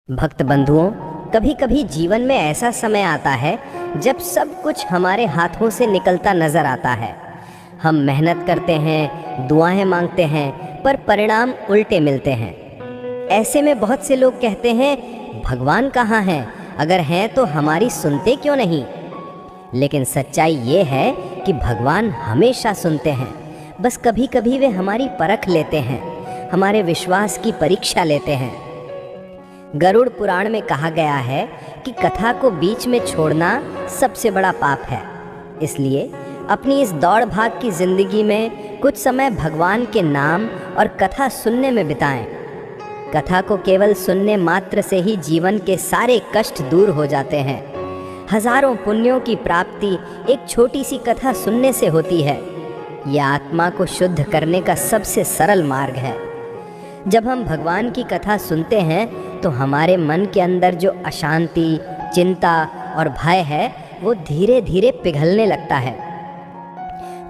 भक्त बंधुओं, कभी कभी जीवन में ऐसा समय आता है जब सब कुछ हमारे हाथों से निकलता नजर आता है। हम मेहनत करते हैं, दुआएं मांगते हैं, पर परिणाम उल्टे मिलते हैं। ऐसे में बहुत से लोग कहते हैं, भगवान कहाँ हैं? अगर हैं तो हमारी सुनते क्यों नहीं? लेकिन सच्चाई ये है कि भगवान हमेशा सुनते हैं। बस कभी कभी वे हमारी परख लेते हैं, हमारे विश्वास की परीक्षा लेते हैं। गरुड़ पुराण में कहा गया है कि कथा को बीच में छोड़ना सबसे बड़ा पाप है। इसलिए अपनी इस दौड़ भाग की जिंदगी में कुछ समय भगवान के नाम और कथा सुनने में बिताएं। कथा को केवल सुनने मात्र से ही जीवन के सारे कष्ट दूर हो जाते हैं। हजारों पुण्यों की प्राप्ति एक छोटी सी कथा सुनने से होती है। यह आत्मा को शुद्ध करने का सबसे सरल मार्ग है। जब हम भगवान की कथा सुनते हैं तो हमारे मन के अंदर जो अशांति, चिंता और भय है वो धीरे धीरे पिघलने लगता है।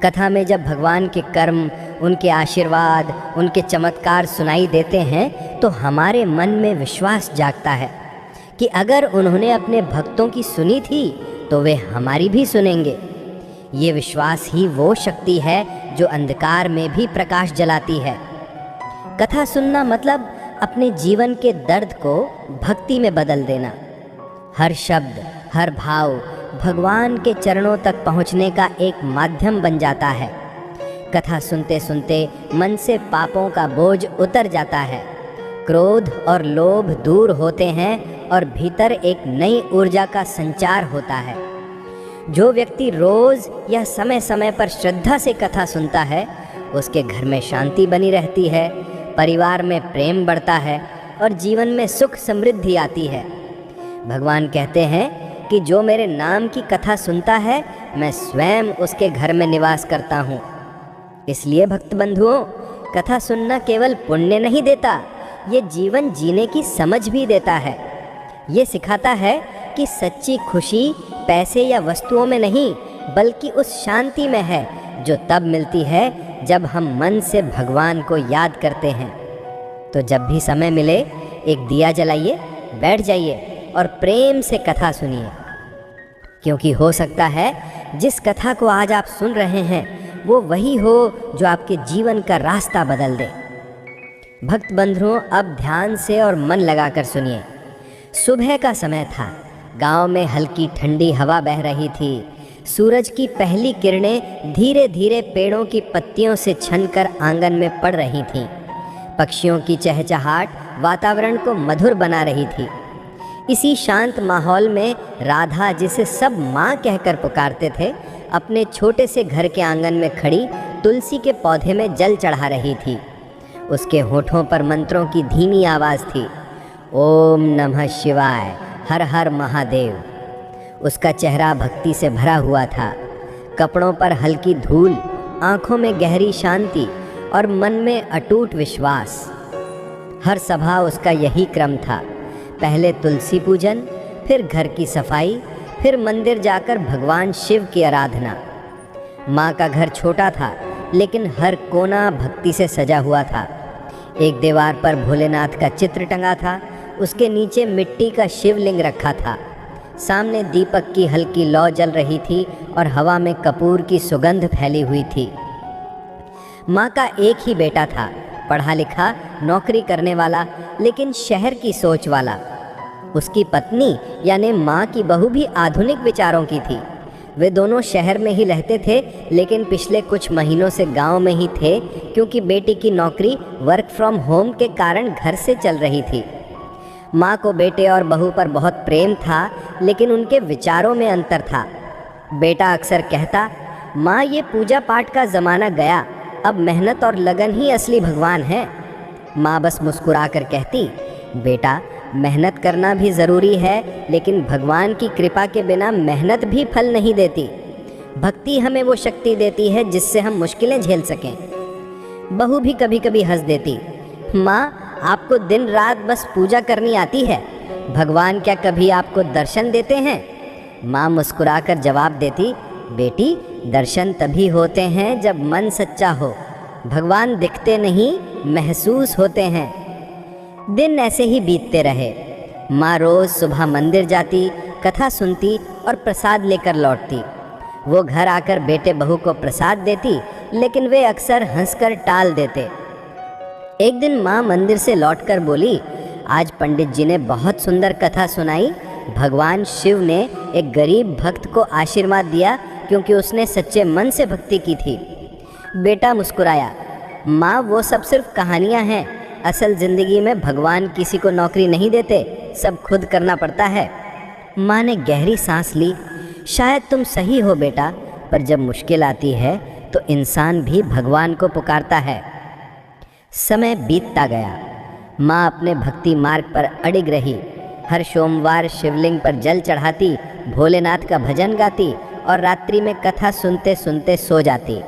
कथा में जब भगवान के कर्म, उनके आशीर्वाद, उनके चमत्कार सुनाई देते हैं तो हमारे मन में विश्वास जागता है कि अगर उन्होंने अपने भक्तों की सुनी थी तो वे हमारी भी सुनेंगे। ये विश्वास ही वो शक्ति है जो अंधकार में भी प्रकाश जलाती है। कथा सुनना मतलब अपने जीवन के दर्द को भक्ति में बदल देना। हर शब्द, हर भाव भगवान के चरणों तक पहुंचने का एक माध्यम बन जाता है। कथा सुनते सुनते मन से पापों का बोझ उतर जाता है, क्रोध और लोभ दूर होते हैं और भीतर एक नई ऊर्जा का संचार होता है। जो व्यक्ति रोज या समय समय पर श्रद्धा से कथा सुनता है उसके घर में शांति बनी रहती है, परिवार में प्रेम बढ़ता है और जीवन में सुख समृद्धि आती है। भगवान कहते हैं कि जो मेरे नाम की कथा सुनता है मैं स्वयं उसके घर में निवास करता हूँ। इसलिए भक्त बंधुओं, कथा सुनना केवल पुण्य नहीं देता, ये जीवन जीने की समझ भी देता है। ये सिखाता है कि सच्ची खुशी पैसे या वस्तुओं में नहीं बल्कि उस शांति में है जो तब मिलती है जब हम मन से भगवान को याद करते हैं। तो जब भी समय मिले एक दिया जलाइए, बैठ जाइए और प्रेम से कथा सुनिए, क्योंकि हो सकता है जिस कथा को आज आप सुन रहे हैं वो वही हो जो आपके जीवन का रास्ता बदल दे। भक्त बंधुओं, अब ध्यान से और मन लगाकर सुनिए। सुबह का समय था, गांव में हल्की ठंडी हवा बह रही थी। सूरज की पहली किरणें धीरे धीरे पेड़ों की पत्तियों से छनकर आंगन में पड़ रही थीं। पक्षियों की चहचहाट वातावरण को मधुर बना रही थी। इसी शांत माहौल में राधा, जिसे सब माँ कहकर पुकारते थे, अपने छोटे से घर के आंगन में खड़ी तुलसी के पौधे में जल चढ़ा रही थी। उसके होठों पर मंत्रों की धीमी आवाज़ थी, ओम नमः शिवाय, हर हर महादेव। उसका चेहरा भक्ति से भरा हुआ था। कपड़ों पर हल्की धूल, आंखों में गहरी शांति और मन में अटूट विश्वास। हर सभा उसका यही क्रम था, पहले तुलसी पूजन, फिर घर की सफाई, फिर मंदिर जाकर भगवान शिव की आराधना। माँ का घर छोटा था लेकिन हर कोना भक्ति से सजा हुआ था। एक दीवार पर भोलेनाथ का चित्र टंगा था, उसके नीचे मिट्टी का शिवलिंग रखा था। सामने दीपक की हल्की लौ जल रही थी और हवा में कपूर की सुगंध फैली हुई थी। माँ का एक ही बेटा था, पढ़ा लिखा, नौकरी करने वाला, लेकिन शहर की सोच वाला। उसकी पत्नी यानी माँ की बहू भी आधुनिक विचारों की थी। वे दोनों शहर में ही रहते थे लेकिन पिछले कुछ महीनों से गांव में ही थे, क्योंकि बेटी की नौकरी वर्क फ्रॉम होम के कारण घर से चल रही थी। माँ को बेटे और बहू पर बहुत प्रेम था लेकिन उनके विचारों में अंतर था। बेटा अक्सर कहता, माँ ये पूजा पाठ का ज़माना गया, अब मेहनत और लगन ही असली भगवान है। माँ बस मुस्कुरा कर कहती, बेटा मेहनत करना भी ज़रूरी है लेकिन भगवान की कृपा के बिना मेहनत भी फल नहीं देती। भक्ति हमें वो शक्ति देती है जिससे हम मुश्किलें झेल सकें। बहू भी कभी कभी हंस देती, माँ आपको दिन रात बस पूजा करनी आती है, भगवान क्या कभी आपको दर्शन देते हैं? माँ मुस्कुराकर जवाब देती, बेटी दर्शन तभी होते हैं जब मन सच्चा हो, भगवान दिखते नहीं महसूस होते हैं। दिन ऐसे ही बीतते रहे। माँ रोज़ सुबह मंदिर जाती, कथा सुनती और प्रसाद लेकर लौटती। वो घर आकर बेटे बहू को प्रसाद देती, लेकिन वे अक्सर हंसकर टाल देते। एक दिन माँ मंदिर से लौटकर बोली, आज पंडित जी ने बहुत सुंदर कथा सुनाई। भगवान शिव ने एक गरीब भक्त को आशीर्वाद दिया क्योंकि उसने सच्चे मन से भक्ति की थी। बेटा मुस्कुराया, माँ वो सब सिर्फ कहानियाँ हैं, असल ज़िंदगी में भगवान किसी को नौकरी नहीं देते, सब खुद करना पड़ता है। माँ ने गहरी सांस ली, शायद तुम सही हो बेटा, पर जब मुश्किल आती है तो इंसान भी भगवान को पुकारता है। समय बीतता गया। माँ अपने भक्ति मार्ग पर अडिग रही। हर सोमवार शिवलिंग पर जल चढ़ाती, भोलेनाथ का भजन गाती और रात्रि में कथा सुनते सुनते सो जाती।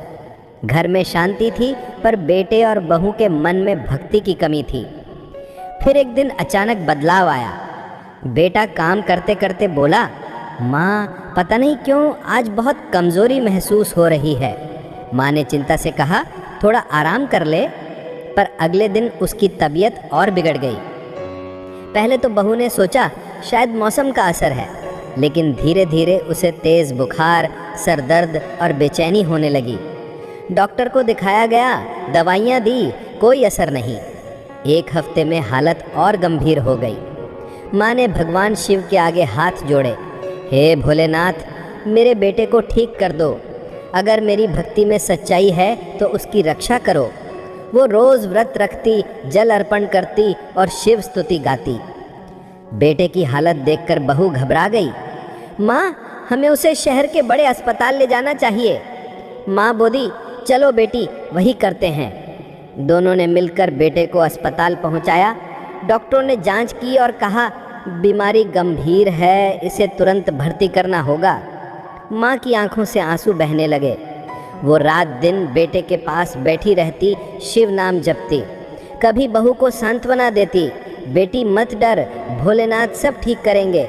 घर में शांति थी, पर बेटे और बहू के मन में भक्ति की कमी थी। फिर एक दिन अचानक बदलाव आया। बेटा काम करते करते बोला, माँ पता नहीं क्यों आज बहुत कमज़ोरी महसूस हो रही है। माँ ने चिंता से कहा, थोड़ा आराम कर ले, पर अगले दिन उसकी तबीयत और बिगड़ गई। पहले तो बहू ने सोचा शायद मौसम का असर है, लेकिन धीरे धीरे उसे तेज़ बुखार, सर दर्द और बेचैनी होने लगी। डॉक्टर को दिखाया गया, दवाइयाँ दी, कोई असर नहीं। एक हफ्ते में हालत और गंभीर हो गई। माँ ने भगवान शिव के आगे हाथ जोड़े, हे भोलेनाथ, मेरे बेटे को ठीक कर दो। अगर मेरी भक्ति में सच्चाई है तो उसकी रक्षा करो। वो रोज़ व्रत रखती, जल अर्पण करती और शिव स्तुति गाती। बेटे की हालत देखकर बहू घबरा गई। माँ हमें उसे शहर के बड़े अस्पताल ले जाना चाहिए। माँ बोली, चलो बेटी वही करते हैं। दोनों ने मिलकर बेटे को अस्पताल पहुँचाया। डॉक्टरों ने जांच की और कहा, बीमारी गंभीर है, इसे तुरंत भर्ती करना होगा। माँ की आंखों से आंसू बहने लगे। वो रात दिन बेटे के पास बैठी रहती, शिव नाम जपती। कभी बहू को सांत्वना देती, बेटी मत डर, भोलेनाथ सब ठीक करेंगे।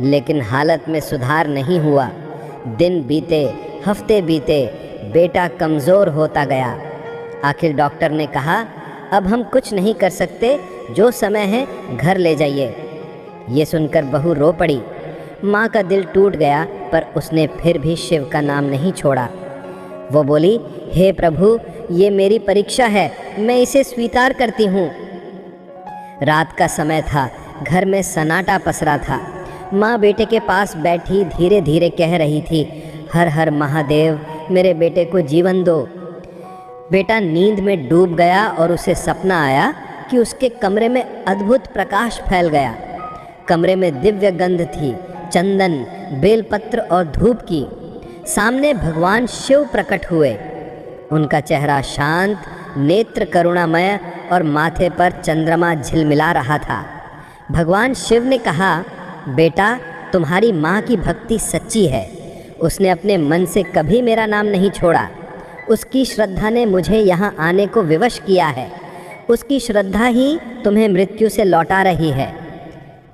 लेकिन हालत में सुधार नहीं हुआ। दिन बीते, हफ्ते बीते, बेटा कमज़ोर होता गया। आखिर डॉक्टर ने कहा, अब हम कुछ नहीं कर सकते, जो समय है घर ले जाइए। ये सुनकर बहू रो पड़ी। माँ का दिल टूट गया, पर उसने फिर भी शिव का नाम नहीं छोड़ा। वो बोली, हे प्रभु, ये मेरी परीक्षा है, मैं इसे स्वीकार करती हूँ। रात का समय था, घर में सन्नाटा पसरा था। माँ बेटे के पास बैठी धीरे धीरे कह रही थी, हर हर महादेव, मेरे बेटे को जीवन दो। बेटा नींद में डूब गया और उसे सपना आया कि उसके कमरे में अद्भुत प्रकाश फैल गया। कमरे में दिव्य गंध थी, चंदन, बेलपत्र और धूप की। सामने भगवान शिव प्रकट हुए। उनका चेहरा शांत, नेत्र करुणामय और माथे पर चंद्रमा झिलमिला रहा था। भगवान शिव ने कहा, बेटा तुम्हारी माँ की भक्ति सच्ची है। उसने अपने मन से कभी मेरा नाम नहीं छोड़ा। उसकी श्रद्धा ने मुझे यहाँ आने को विवश किया है। उसकी श्रद्धा ही तुम्हें मृत्यु से लौटा रही है।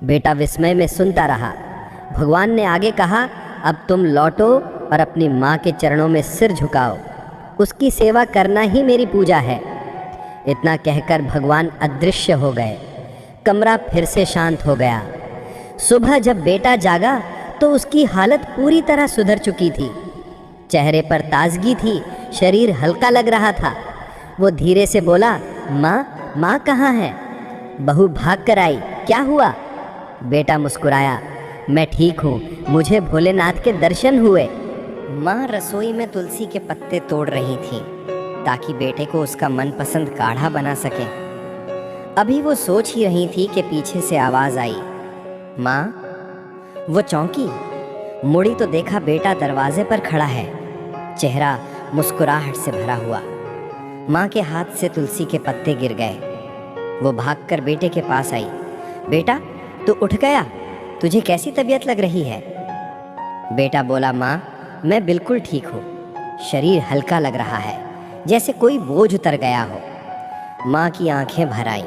बेटा विस्मय में सुनता रहा। भगवान ने आगे कहा, अब तुम लौटो और अपनी माँ के चरणों में सिर झुकाओ। उसकी सेवा करना ही मेरी पूजा है। इतना कहकर भगवान अदृश्य हो गए। कमरा फिर से शांत हो गया। सुबह जब बेटा जागा तो उसकी हालत पूरी तरह सुधर चुकी थी। चेहरे पर ताजगी थी, शरीर हल्का लग रहा था। वो धीरे से बोला, माँ कहाँ है? बहू भाग कर आई, क्या हुआ? बेटा मुस्कुराया, मैं ठीक हूँ, मुझे भोलेनाथ के दर्शन हुए। माँ रसोई में तुलसी के पत्ते तोड़ रही थी ताकि बेटे को उसका मनपसंद काढ़ा बना सके। अभी वो सोच ही रही थी कि पीछे से आवाज़ आई, माँ। वो चौंकी, मुड़ी तो देखा बेटा दरवाजे पर खड़ा है, चेहरा मुस्कुराहट से भरा हुआ। माँ के हाथ से तुलसी के पत्ते गिर गए। वो भागकर बेटे के पास आई। बेटा तू उठ गया, तुझे कैसी तबीयत लग रही है? बेटा बोला, माँ मैं बिल्कुल ठीक हूँ, शरीर हल्का लग रहा है, जैसे कोई बोझ उतर गया हो। माँ की आंखें भर आईं।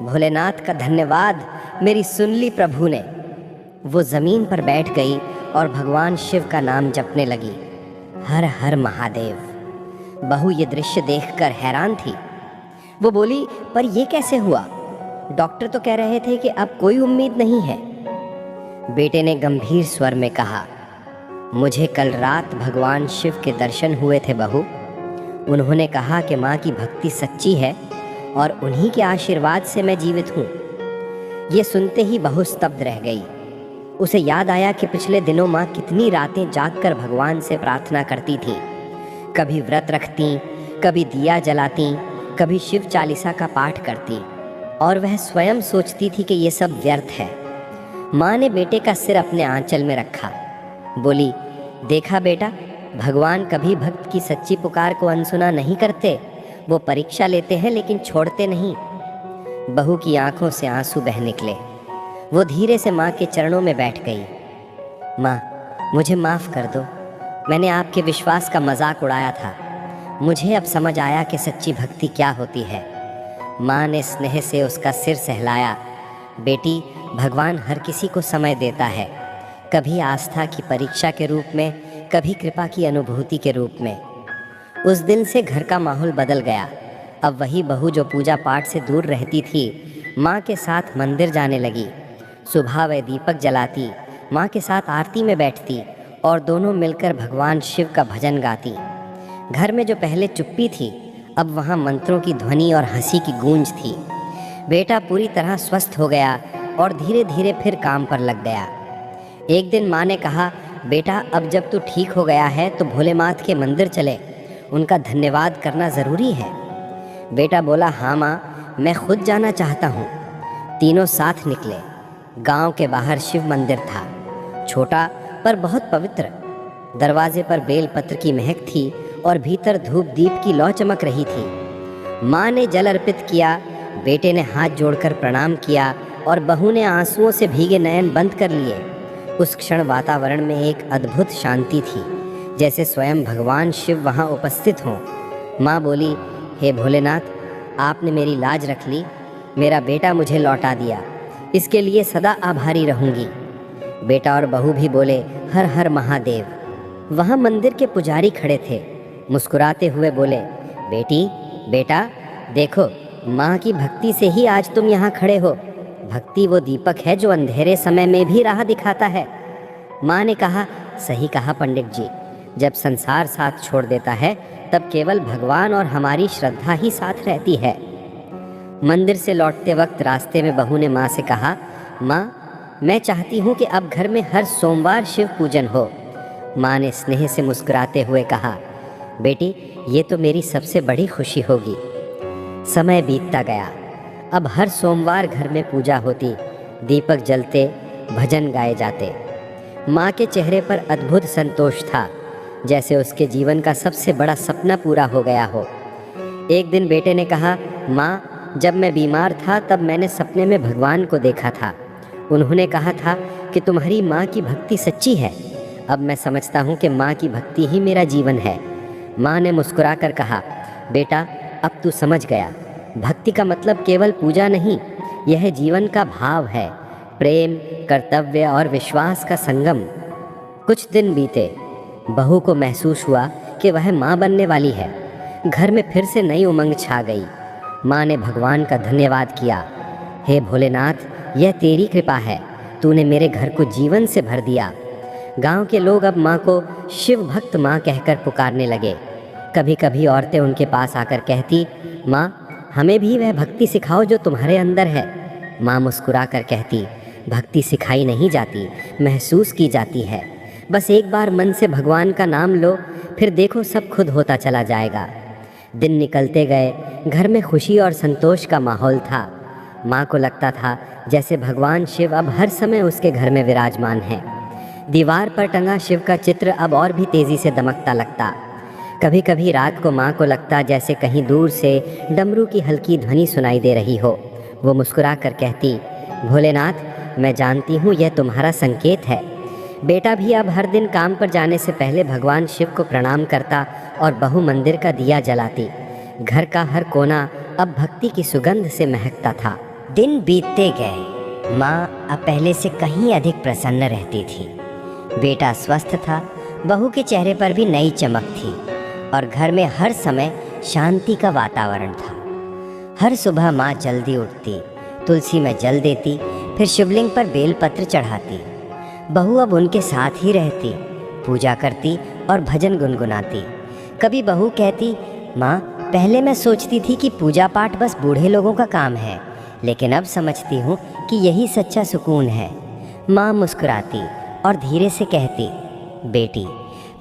भोलेनाथ का धन्यवाद, मेरी सुन ली प्रभु ने। वो ज़मीन पर बैठ गई और भगवान शिव का नाम जपने लगी, हर हर महादेव। बहू ये दृश्य देखकर हैरान थी। वो बोली, पर ये कैसे हुआ? डॉक्टर तो कह रहे थे कि अब कोई उम्मीद नहीं है। बेटे ने गंभीर स्वर में कहा, मुझे कल रात भगवान शिव के दर्शन हुए थे बहू। उन्होंने कहा कि माँ की भक्ति सच्ची है और उन्हीं के आशीर्वाद से मैं जीवित हूँ। ये सुनते ही बहू स्तब्ध रह गई। उसे याद आया कि पिछले दिनों माँ कितनी रातें जागकर भगवान से प्रार्थना करती थी। कभी व्रत रखती, कभी दिया जलाती, कभी शिव चालीसा का पाठ करती, और वह स्वयं सोचती थी कि ये सब व्यर्थ है। माँ ने बेटे का सिर अपने आंचल में रखा, बोली, देखा बेटा, भगवान कभी भक्त की सच्ची पुकार को अनसुना नहीं करते। वो परीक्षा लेते हैं लेकिन छोड़ते नहीं। बहू की आंखों से आंसू बह निकले। वो धीरे से माँ के चरणों में बैठ गई। माँ, मुझे माफ़ कर दो। मैंने आपके विश्वास का मजाक उड़ाया था। मुझे अब समझ आया कि सच्ची भक्ति क्या होती है। माँ ने स्नेह से उसका सिर सहलाया। बेटी, भगवान हर किसी को समय देता है, कभी आस्था की परीक्षा के रूप में, कभी कृपा की अनुभूति के रूप में। उस दिन से घर का माहौल बदल गया। अब वही बहू जो पूजा पाठ से दूर रहती थी, माँ के साथ मंदिर जाने लगी। सुबह वह दीपक जलाती, माँ के साथ आरती में बैठती और दोनों मिलकर भगवान शिव का भजन गाती। घर में जो पहले चुप्पी थी, अब वहाँ मंत्रों की ध्वनि और हंसी की गूंज थी। बेटा पूरी तरह स्वस्थ हो गया और धीरे धीरे फिर काम पर लग गया। एक दिन माँ ने कहा, बेटा, अब जब तू ठीक हो गया है तो भोलेनाथ के मंदिर चले, उनका धन्यवाद करना ज़रूरी है। बेटा बोला, हाँ माँ, मैं खुद जाना चाहता हूँ। तीनों साथ निकले। गांव के बाहर शिव मंदिर था, छोटा पर बहुत पवित्र। दरवाजे पर बेलपत्र की महक थी और भीतर धूप दीप की लौ चमक रही थी। माँ ने जल अर्पित किया, बेटे ने हाथ जोड़कर प्रणाम किया और बहू ने आंसुओं से भीगे नयन बंद कर लिए। उस क्षण वातावरण में एक अद्भुत शांति थी, जैसे स्वयं भगवान शिव वहाँ उपस्थित हों। माँ बोली, हे भोलेनाथ, आपने मेरी लाज रख ली, मेरा बेटा मुझे लौटा दिया, इसके लिए सदा आभारी रहूँगी। बेटा और बहू भी बोले, हर हर महादेव। वहाँ मंदिर के पुजारी खड़े थे, मुस्कुराते हुए बोले, बेटा, देखो, माँ की भक्ति से ही आज तुम यहाँ खड़े हो। भक्ति वो दीपक है जो अंधेरे समय में भी राह दिखाता है। माँ ने कहा, सही कहा पंडित जी, जब संसार साथ छोड़ देता है तब केवल भगवान और हमारी श्रद्धा ही साथ रहती है। मंदिर से लौटते वक्त रास्ते में बहू ने माँ से कहा, माँ, मैं चाहती हूँ कि अब घर में हर सोमवार शिव पूजन हो। माँ ने स्नेह से मुस्कुराते हुए कहा, बेटी, ये तो मेरी सबसे बड़ी खुशी होगी। समय बीतता गया। अब हर सोमवार घर में पूजा होती, दीपक जलते, भजन गाए जाते। माँ के चेहरे पर अद्भुत संतोष था, जैसे उसके जीवन का सबसे बड़ा सपना पूरा हो गया हो। एक दिन बेटे ने कहा, माँ, जब मैं बीमार था तब मैंने सपने में भगवान को देखा था। उन्होंने कहा था कि तुम्हारी माँ की भक्ति सच्ची है। अब मैं समझता हूँ कि माँ की भक्ति ही मेरा जीवन है। माँ ने मुस्कुराकर कहा, बेटा, अब तू समझ गया, भक्ति का मतलब केवल पूजा नहीं, यह जीवन का भाव है, प्रेम, कर्तव्य और विश्वास का संगम। कुछ दिन बीते। बहू को महसूस हुआ कि वह माँ बनने वाली है। घर में फिर से नई उमंग छा गई। माँ ने भगवान का धन्यवाद किया, हे भोलेनाथ, यह तेरी कृपा है, तूने मेरे घर को जीवन से भर दिया। गांव के लोग अब माँ को शिव भक्त माँ कहकर पुकारने लगे। कभी कभी औरतें उनके पास आकर कहती, माँ, हमें भी वह भक्ति सिखाओ जो तुम्हारे अंदर है। माँ मुस्कुरा कर कहती, भक्ति सिखाई नहीं जाती, महसूस की जाती है। बस एक बार मन से भगवान का नाम लो, फिर देखो सब खुद होता चला जाएगा। दिन निकलते गए। घर में खुशी और संतोष का माहौल था। माँ को लगता था जैसे भगवान शिव अब हर समय उसके घर में विराजमान हैं। दीवार पर टंगा शिव का चित्र अब और भी तेज़ी से दमकता लगता। कभी कभी रात को माँ को लगता जैसे कहीं दूर से डमरू की हल्की ध्वनि सुनाई दे रही हो। वो मुस्कुरा कर कहती, भोलेनाथ, मैं जानती हूँ यह तुम्हारा संकेत है। बेटा भी अब हर दिन काम पर जाने से पहले भगवान शिव को प्रणाम करता और बहू मंदिर का दिया जलाती। घर का हर कोना अब भक्ति की सुगंध से महकता था। दिन बीतते गए। माँ अब पहले से कहीं अधिक प्रसन्न रहती थी। बेटा स्वस्थ था, बहू के चेहरे पर भी नई चमक थी और घर में हर समय शांति का वातावरण था। हर सुबह माँ जल्दी उठती, तुलसी में जल देती, फिर शिवलिंग पर बेलपत्र चढ़ाती। बहू अब उनके साथ ही रहती, पूजा करती और भजन गुनगुनाती। कभी बहू कहती, माँ पहले मैं सोचती थी कि पूजा पाठ बस बूढ़े लोगों का काम है, लेकिन अब समझती हूँ कि यही सच्चा सुकून है। माँ मुस्कुराती और धीरे से कहती, बेटी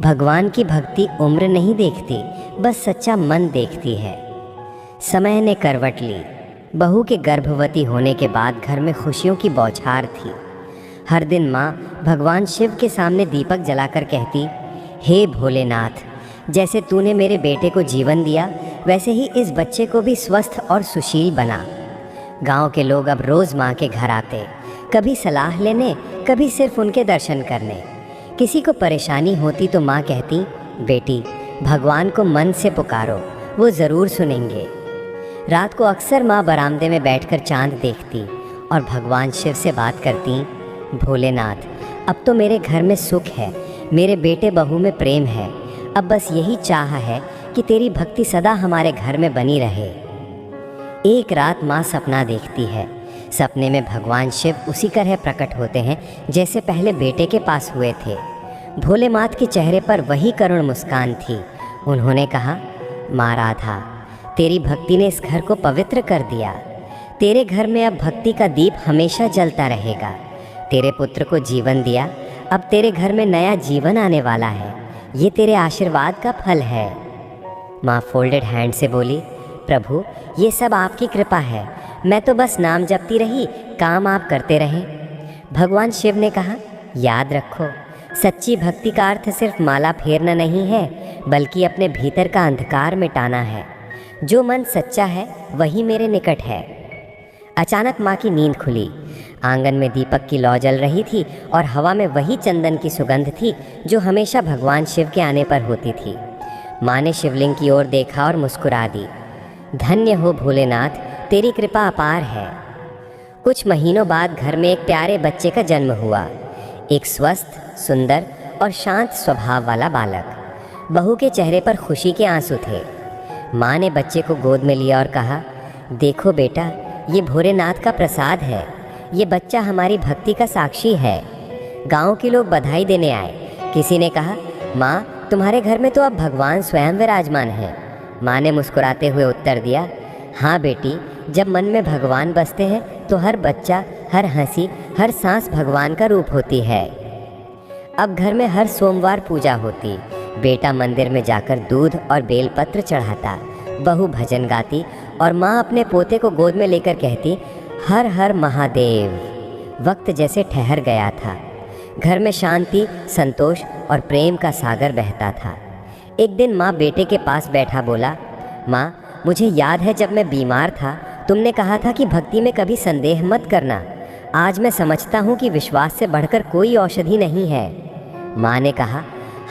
भगवान की भक्ति उम्र नहीं देखती, बस सच्चा मन देखती है। समय ने करवट ली। बहू के गर्भवती होने के बाद घर में खुशियों की बौछार थी। हर दिन माँ भगवान शिव के सामने दीपक जलाकर कहती, हे भोलेनाथ, जैसे तूने मेरे बेटे को जीवन दिया, वैसे ही इस बच्चे को भी स्वस्थ और सुशील बना। गांव के लोग अब रोज़ माँ के घर आते, कभी सलाह लेने, कभी सिर्फ उनके दर्शन करने। किसी को परेशानी होती तो माँ कहती, बेटी भगवान को मन से पुकारो, वो ज़रूर सुनेंगे। रात को अक्सर माँ बरामदे में बैठकर चांद देखती और भगवान शिव से बात करती, भोलेनाथ, अब तो मेरे घर में सुख है, मेरे बेटे बहू में प्रेम है, अब बस यही चाह है कि तेरी भक्ति सदा हमारे घर में बनी रहे। एक रात माँ सपना देखती है। सपने में भगवान शिव उसी तरह प्रकट होते हैं जैसे पहले बेटे के पास हुए थे। भोलेनाथ के चेहरे पर वही करुण मुस्कान थी। उन्होंने कहा, माँ राधा, तेरी भक्ति ने इस घर को पवित्र कर दिया। तेरे घर में अब भक्ति का दीप हमेशा जलता रहेगा। तेरे पुत्र को जीवन दिया, अब तेरे घर में नया जीवन आने वाला है। ये तेरे आशीर्वाद का फल है। माँ फोल्डेड हैंड से बोली, प्रभु ये सब आपकी कृपा है, मैं तो बस नाम जपती रही, काम आप करते रहें। भगवान शिव ने कहा, याद रखो, सच्ची भक्ति का अर्थ सिर्फ माला फेरना नहीं है, बल्कि अपने भीतर का अंधकार मिटाना है। जो मन सच्चा है वही मेरे निकट है। अचानक माँ की नींद खुली। आंगन में दीपक की लौ जल रही थी और हवा में वही चंदन की सुगंध थी जो हमेशा भगवान शिव के आने पर होती थी। माँ ने शिवलिंग की ओर देखा और मुस्कुरा दी। धन्य हो भोलेनाथ, तेरी कृपा अपार है। कुछ महीनों बाद घर में एक प्यारे बच्चे का जन्म हुआ, एक स्वस्थ, सुंदर और शांत स्वभाव वाला बालक। बहू के चेहरे पर खुशी के आंसू थे। माँ ने बच्चे को गोद में लिया और कहा, देखो बेटा, ये भोलेनाथ का प्रसाद है। ये बच्चा हमारी भक्ति का साक्षी है। गांव के लोग बधाई देने आए। किसी ने कहा, माँ तुम्हारे घर में तो अब भगवान स्वयं विराजमान है। माँ ने मुस्कुराते हुए उत्तर दिया, हाँ बेटी, जब मन में भगवान बसते हैं तो हर बच्चा, हर हंसी, हर सांस भगवान का रूप होती है। अब घर में हर सोमवार पूजा होती। बेटा मंदिर में जाकर दूध और बेलपत्र चढ़ाता, बहू भजन गाती और माँ अपने पोते को गोद में लेकर कहती, हर हर महादेव। वक्त जैसे ठहर गया था। घर में शांति, संतोष और प्रेम का सागर बहता था। एक दिन माँ बेटे के पास बैठा बोला, माँ मुझे याद है जब मैं बीमार था, तुमने कहा था कि भक्ति में कभी संदेह मत करना। आज मैं समझता हूँ कि विश्वास से बढ़कर कोई औषधि नहीं है। माँ ने कहा,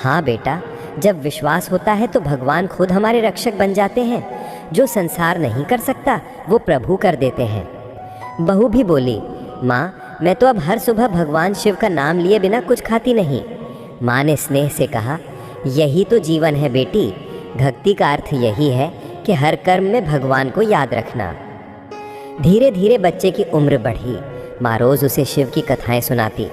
हाँ बेटा, जब विश्वास होता है तो भगवान खुद हमारे रक्षक बन जाते हैं। जो संसार नहीं कर सकता वो प्रभु कर देते हैं। बहू भी बोली, माँ मैं तो अब हर सुबह भगवान शिव का नाम लिए बिना कुछ खाती नहीं। माँ ने स्नेह से कहा, यही तो जीवन है बेटी। भक्ति का अर्थ यही है कि हर कर्म में भगवान को याद रखना। धीरे धीरे बच्चे की उम्र बढ़ी। माँ रोज़ उसे शिव की कथाएं सुनाती।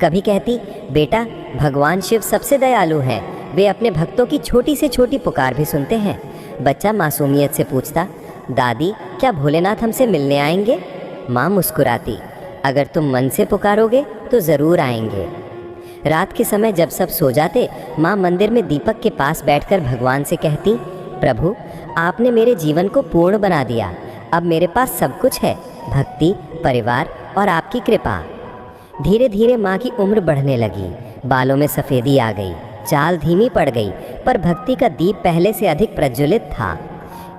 कभी कहती, बेटा भगवान शिव सबसे दयालु हैं, वे अपने भक्तों की छोटी से छोटी पुकार भी सुनते हैं। बच्चा मासूमियत से पूछता, दादी क्या भोलेनाथ हमसे मिलने आएंगे? माँ मुस्कुराती, अगर तुम मन से पुकारोगे तो ज़रूर आएंगे। रात के समय जब सब सो जाते, माँ मंदिर में दीपक के पास बैठकर भगवान से कहती, प्रभु आपने मेरे जीवन को पूर्ण बना दिया। अब मेरे पास सब कुछ है, भक्ति, परिवार और आपकी कृपा। धीरे धीरे माँ की उम्र बढ़ने लगी। बालों में सफ़ेदी आ गई, चाल धीमी पड़ गई, पर भक्ति का दीप पहले से अधिक प्रज्वलित था।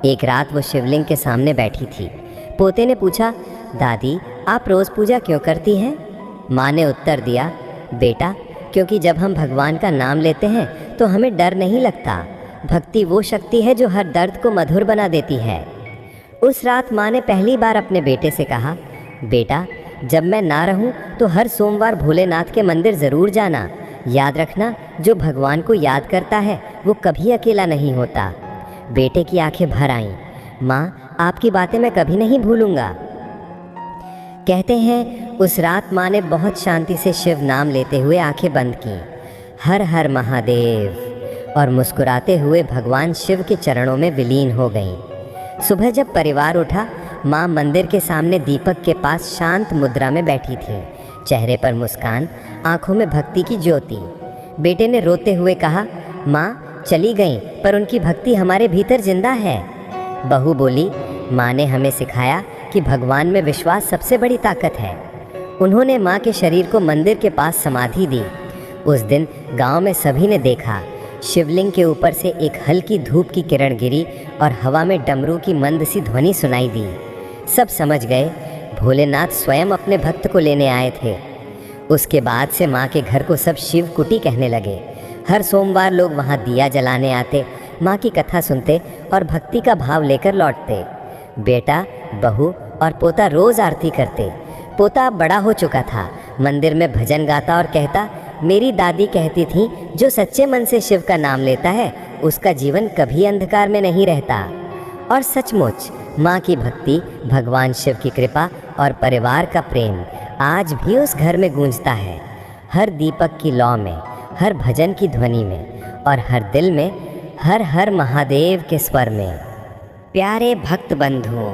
एक रात वो शिवलिंग के सामने बैठी थी। पोते ने पूछा, दादी आप रोज़ पूजा क्यों करती हैं? माँ ने उत्तर दिया, बेटा क्योंकि जब हम भगवान का नाम लेते हैं तो हमें डर नहीं लगता। भक्ति वो शक्ति है जो हर दर्द को मधुर बना देती है। उस रात माँ ने पहली बार अपने बेटे से कहा, बेटा जब मैं ना रहूं तो हर सोमवार भोलेनाथ के मंदिर ज़रूर जाना। याद रखना, जो भगवान को याद करता है वो कभी अकेला नहीं होता। बेटे की आंखें भर आईं। माँ आपकी बातें मैं कभी नहीं भूलूंगा। कहते हैं उस रात माँ ने बहुत शांति से शिव नाम लेते हुए आंखें बंद की, हर हर महादेव, और मुस्कुराते हुए भगवान शिव के चरणों में विलीन हो गईं। सुबह जब परिवार उठा, माँ मंदिर के सामने दीपक के पास शांत मुद्रा में बैठी थी, चेहरे पर मुस्कान, आंखों में भक्ति की ज्योति। बेटे ने रोते हुए कहा, माँ चली गईं, पर उनकी भक्ति हमारे भीतर जिंदा है। बहू बोली, माँ ने हमें सिखाया कि भगवान में विश्वास सबसे बड़ी ताकत है। उन्होंने माँ के शरीर को मंदिर के पास समाधि दी। उस दिन गांव में सभी ने देखा, शिवलिंग के ऊपर से एक हल्की धूप की किरण गिरी और हवा में डमरू की मंद सी ध्वनि सुनाई दी। सब समझ गए, भोलेनाथ स्वयं अपने भक्त को लेने आए थे। उसके बाद से माँ के घर को सब शिव कुटी कहने लगे। हर सोमवार लोग वहाँ दिया जलाने आते, माँ की कथा सुनते और भक्ति का भाव लेकर लौटते। बेटा, बहू और पोता रोज आरती करते। पोता बड़ा हो चुका था, मंदिर में भजन गाता और कहता, मेरी दादी कहती थी, जो सच्चे मन से शिव का नाम लेता है उसका जीवन कभी अंधकार में नहीं रहता। और सचमुच माँ की भक्ति, भगवान शिव की कृपा और परिवार का प्रेम आज भी उस घर में गूंजता है, हर दीपक की लौ में, हर भजन की ध्वनि में और हर दिल में हर हर महादेव के स्वर में। प्यारे भक्त बंधुओं,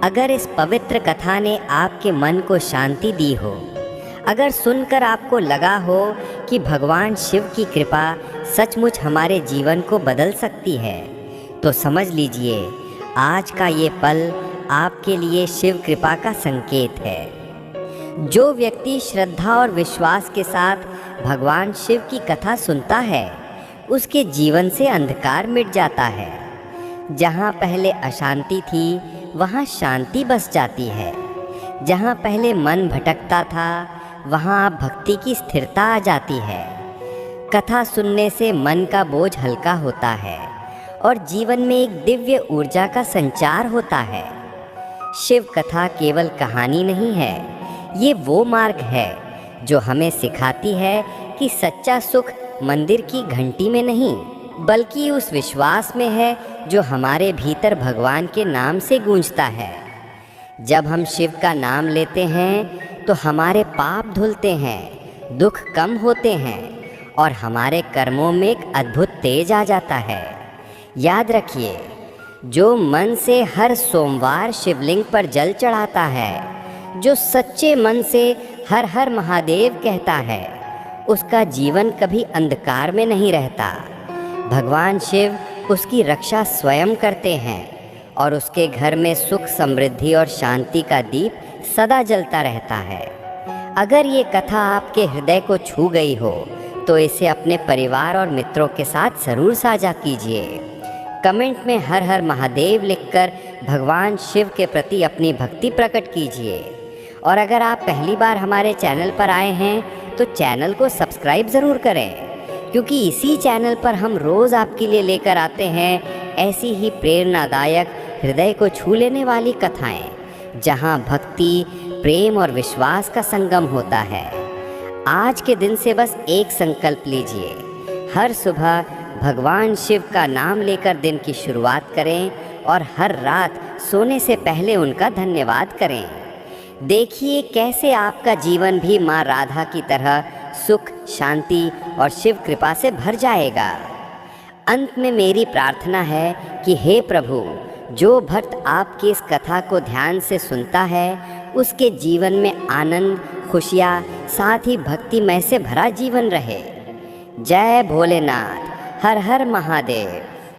अगर इस पवित्र कथा ने आपके मन को शांति दी हो, अगर सुनकर आपको लगा हो कि भगवान शिव की कृपा सचमुच हमारे जीवन को बदल सकती है, तो समझ लीजिए आज का ये पल आपके लिए शिव कृपा का संकेत है। जो व्यक्ति श्रद्धा और विश्वास के साथ भगवान शिव की कथा सुनता है, उसके जीवन से अंधकार मिट जाता है। जहाँ पहले अशांति थी, वहाँ शांति बस जाती है। जहाँ पहले मन भटकता था, वहाँ भक्ति की स्थिरता आ जाती है। कथा सुनने से मन का बोझ हल्का होता है और जीवन में एक दिव्य ऊर्जा का संचार होता है। शिव कथा केवल कहानी नहीं है, ये वो मार्ग है जो हमें सिखाती है कि सच्चा सुख मंदिर की घंटी में नहीं, बल्कि उस विश्वास में है जो हमारे भीतर भगवान के नाम से गूंजता है। जब हम शिव का नाम लेते हैं तो हमारे पाप धुलते हैं, दुख कम होते हैं और हमारे कर्मों में एक अद्भुत तेज आ जाता है। याद रखिए, जो मन से हर सोमवार शिवलिंग पर जल चढ़ाता है, जो सच्चे मन से हर हर महादेव कहता है, उसका जीवन कभी अंधकार में नहीं रहता। भगवान शिव उसकी रक्षा स्वयं करते हैं और उसके घर में सुख, समृद्धि और शांति का दीप सदा जलता रहता है। अगर ये कथा आपके हृदय को छू गई हो तो इसे अपने परिवार और मित्रों के साथ ज़रूर साझा कीजिए। कमेंट में हर हर महादेव लिखकर भगवान शिव के प्रति अपनी भक्ति प्रकट कीजिए। और अगर आप पहली बार हमारे चैनल पर आए हैं तो चैनल को सब्सक्राइब ज़रूर करें, क्योंकि इसी चैनल पर हम रोज़ आपके लिए लेकर आते हैं ऐसी ही प्रेरणादायक, हृदय को छू लेने वाली कथाएं, जहां भक्ति, प्रेम और विश्वास का संगम होता है। आज के दिन से बस एक संकल्प लीजिए, हर सुबह भगवान शिव का नाम लेकर दिन की शुरुआत करें और हर रात सोने से पहले उनका धन्यवाद करें। देखिए कैसे आपका जीवन भी माँ राधा की तरह सुख, शांति और शिव कृपा से भर जाएगा। अंत में मेरी प्रार्थना है कि हे प्रभु, जो भक्त आपकी इस कथा को ध्यान से सुनता है, उसके जीवन में आनंद, खुशियाँ, साथ ही भक्तिमय से भरा जीवन रहे। जय भोलेनाथ, हर हर महादेव।